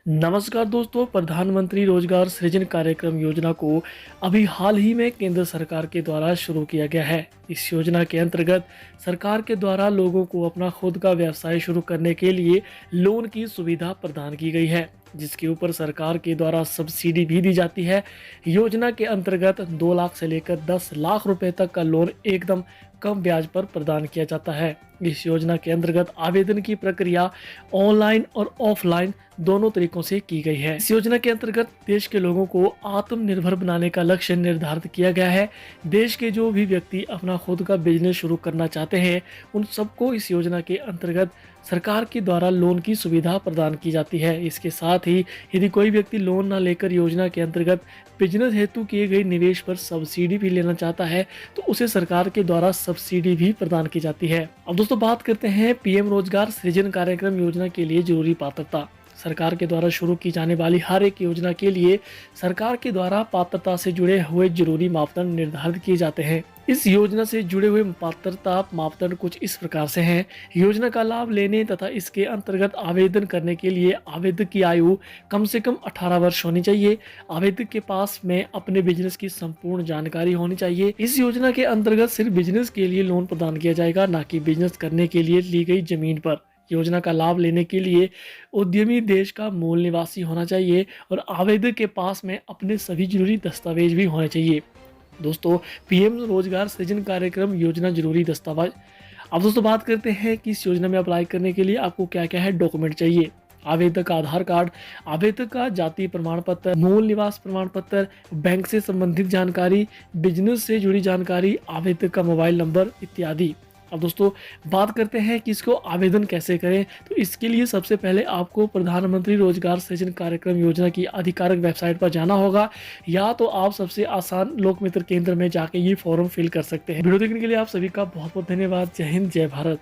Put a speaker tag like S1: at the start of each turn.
S1: नमस्कार दोस्तों, प्रधानमंत्री रोजगार सृजन कार्यक्रम योजना को अभी हाल ही में केंद्र सरकार के द्वारा शुरू किया गया है। इस योजना के अंतर्गत सरकार के द्वारा लोगों को अपना खुद का व्यवसाय शुरू करने के लिए लोन की सुविधा प्रदान की गई है, जिसके ऊपर सरकार के द्वारा सब्सिडी भी दी जाती है। योजना के अंतर्गत 2 लाख से लेकर 10 लाख रुपए तक का लोन एकदम कम ब्याज पर प्रदान किया जाता है। इस योजना के अंतर्गत आवेदन की प्रक्रिया ऑनलाइन और ऑफलाइन दोनों तरीकों से की गई है। इस योजना के अंतर्गत देश के लोगों को आत्मनिर्भर बनाने का लक्ष्य निर्धारित किया गया है। देश के जो भी व्यक्ति अपना खुद का बिजनेस शुरू करना चाहते हैं, उन सबको इस योजना के अंतर्गत सरकार के द्वारा लोन की सुविधा प्रदान की जाती है। इसके साथ ही यदि कोई व्यक्ति लोन न लेकर योजना के अंतर्गत बिजनेस हेतु किए गए निवेश पर सब्सिडी भी लेना चाहता है, तो उसे सरकार के द्वारा सब्सिडी भी प्रदान की जाती है। अब दोस्तों बात करते हैं पीएम रोजगार सृजन कार्यक्रम योजना के लिए जरूरी पात्रता। सरकार के द्वारा शुरू की जाने वाली हर एक योजना के लिए सरकार के द्वारा पात्रता से जुड़े हुए जरूरी मापदंड निर्धारित किए जाते हैं। इस योजना से जुड़े हुए पात्रता मापदंड कुछ इस प्रकार से हैं। योजना का लाभ लेने तथा इसके अंतर्गत आवेदन करने के लिए आवेदक की आयु कम से कम 18 वर्ष होनी चाहिए। आवेदक के पास में अपने बिजनेस की संपूर्ण जानकारी होनी चाहिए। इस योजना के अंतर्गत सिर्फ बिजनेस के लिए लोन प्रदान किया जाएगा, न कि बिजनेस करने के लिए ली गई जमीन पर। योजना का लाभ लेने के लिए उद्यमी देश का मूल निवासी होना चाहिए और आवेदक के पास में अपने सभी जरूरी दस्तावेज भी होने चाहिए। दोस्तों, पीएम रोजगार सृजन कार्यक्रम योजना जरूरी दस्तावेज। अब दोस्तों बात करते हैं कि इस योजना में अप्लाई करने के लिए आपको क्या क्या है डॉक्यूमेंट चाहिए। आवेदक का आधार कार्ड, आवेदक का जाति प्रमाण पत्र, मूल निवास प्रमाण पत्र, बैंक से संबंधित जानकारी, बिजनेस से जुड़ी जानकारी, आवेदक का मोबाइल नंबर इत्यादि। अब दोस्तों बात करते हैं कि इसको आवेदन कैसे करें। तो इसके लिए सबसे पहले आपको प्रधानमंत्री रोजगार सृजन कार्यक्रम योजना की आधिकारिक वेबसाइट पर जाना होगा, या तो आप सबसे आसान लोक मित्र केंद्र में जाके ये फॉर्म फिल कर सकते हैं। वीडियो देखने के लिए आप सभी का बहुत बहुत धन्यवाद। जय हिंद, जय भारत।